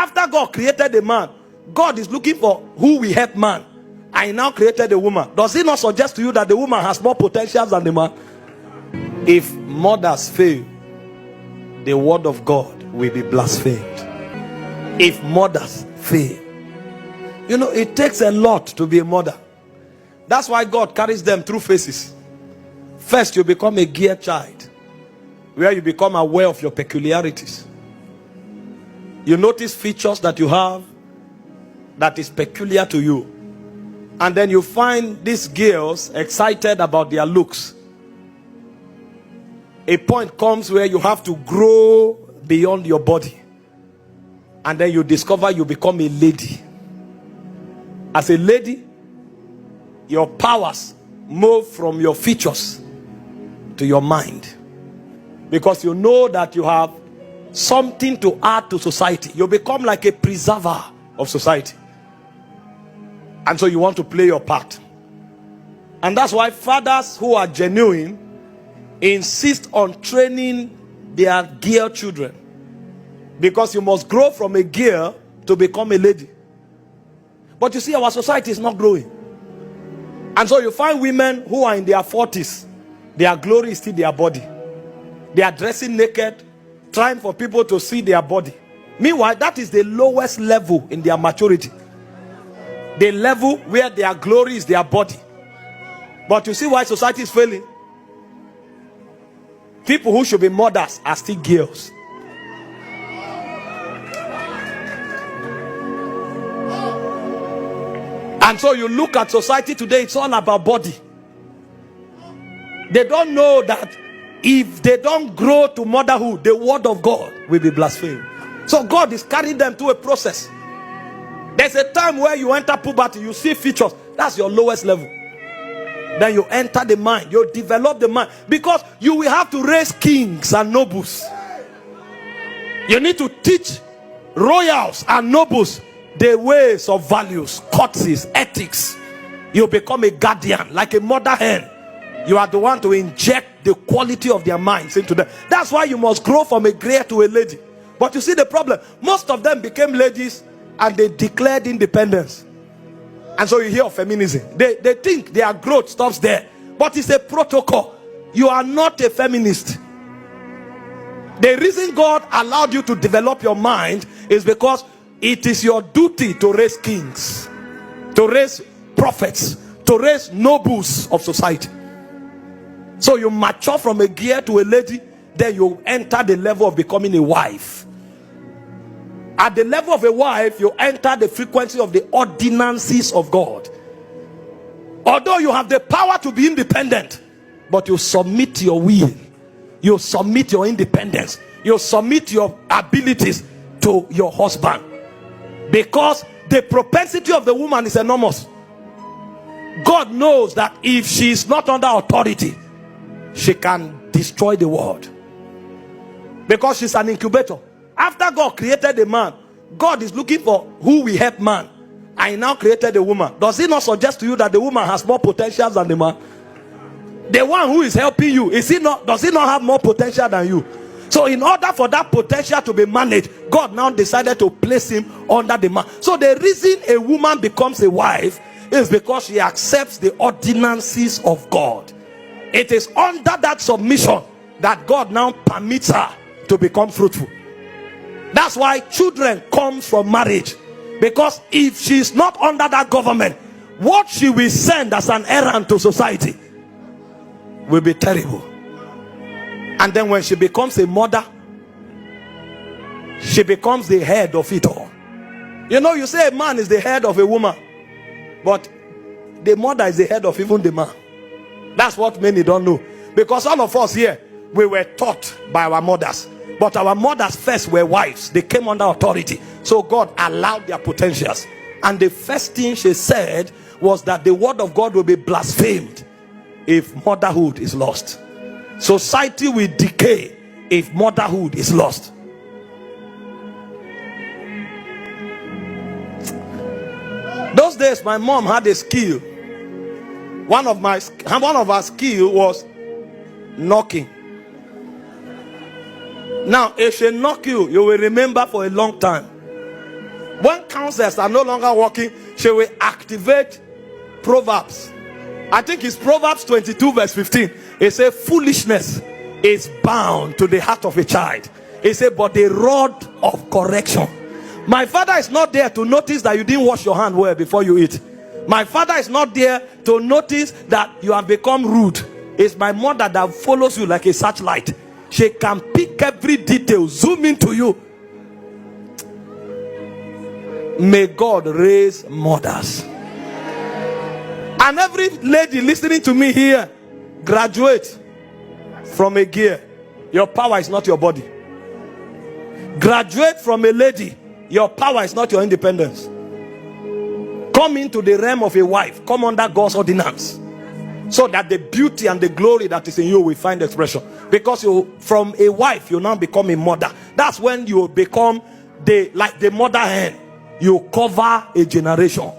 After God created the man, God is looking for who will help man. I now created the woman. Does it not suggest to you that the woman has more potential than the man? If mothers fail, the word of God will be blasphemed. If mothers fail, you know, it takes a lot to be a mother. That's why God carries them through phases. First, you become a gear child, where you become aware of your peculiarities. You notice features that you have that is peculiar to you. And then you find these girls excited about their looks. A point comes where you have to grow beyond your body. And then you discover you become a lady. As a lady, your powers move from your features to your mind. Because you know that you have something to add to society. You become like a preserver of society. And so you want to play your part. And that's why fathers who are genuine insist on training their girl children. Because you must grow from a girl to become a lady. But you see, our society is not growing. And so you find women who are in their 40s. Their glory is still their body. They are dressing naked, trying for people to see their body. Meanwhile, that is the lowest level in their maturity. The level where their glory is their body. But you see why society is failing? People who should be mothers are still girls. And so you look at society today, it's all about body. They don't know that if they don't grow to motherhood, the word of God will be blasphemed. So God is carrying them through a process. There's a time where you enter puberty, you see features. That's your lowest level. Then you enter the mind, you develop the mind. Because you will have to raise kings and nobles. You need to teach royals and nobles the ways of values, courtesies, ethics. You become a guardian, like a mother hen. You are the one to inject the quality of their minds into them. That's why you must grow from a grey to a lady. But you see the problem, most of them became ladies and they declared independence. And so you hear of feminism. They think their growth stops there. But it's a protocol. You are not a feminist. The reason God allowed you to develop your mind is because it is your duty to raise kings, to raise prophets, to raise nobles of society. So you mature from a gear to a lady, then you enter the level of becoming a wife. At the level of a wife, you enter the frequency of the ordinances of God. Although you have the power to be independent, but you submit your will, you submit your independence, you submit your abilities to your husband. Because the propensity of the woman is enormous. God knows that if she is not under authority, she can destroy the world. Because she's an incubator. After God created the man, God is looking for who will help man. I now created the woman. Does it not suggest to you that the woman has more potential than the man? The one who is helping you, does he not have more potential than you? So in order for that potential to be managed, God now decided to place him under the man. So the reason a woman becomes a wife is because she accepts the ordinances of God. It is under that submission that God now permits her to become fruitful. That's why children come from marriage. Because if she is not under that government, what she will send as an errand to society will be terrible. And then when she becomes a mother, she becomes the head of it all. You know, you say a man is the head of a woman, but the mother is the head of even the man. That's what many don't know. Because all of us here, we were taught by our mothers. But our mothers first were wives. They came under authority. So God allowed their potentials. And the first thing she said was that the word of God will be blasphemed if motherhood is lost. Society will decay if motherhood is lost. Those days my mom had a skill. One of our skill was knocking. Now if she knock you, you will remember for a long time. When counselors are no longer working, she will activate Proverbs. I think it's Proverbs 22 verse 15. It says foolishness is bound to the heart of a child. It says but the rod of correction. My father is not there to notice that you didn't wash your hand well before you eat. My father is not there to notice that you have become rude. It's my mother that follows you like a searchlight. She can pick every detail, zoom into you. May God raise mothers. And every lady listening to me here, graduate from a gear. Your power is not your body. Graduate from a lady. Your power is not your independence. Come into the realm of a wife. Come under God's ordinance, so that the beauty and the glory that is in you will find expression. Because you, from a wife, you now become a mother. That's when you become like the mother hen. You cover a generation.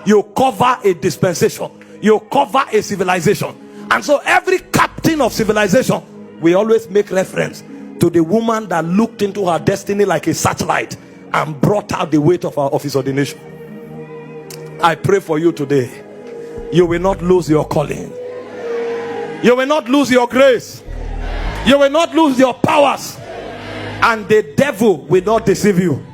You cover a dispensation. You cover a civilization. And so every captain of civilization, we always make reference to the woman that looked into her destiny like a searchlight and brought out the weight of his ordination. I pray for you today. You will not lose your calling. You will not lose your grace. You will not lose your powers. And the devil will not deceive you.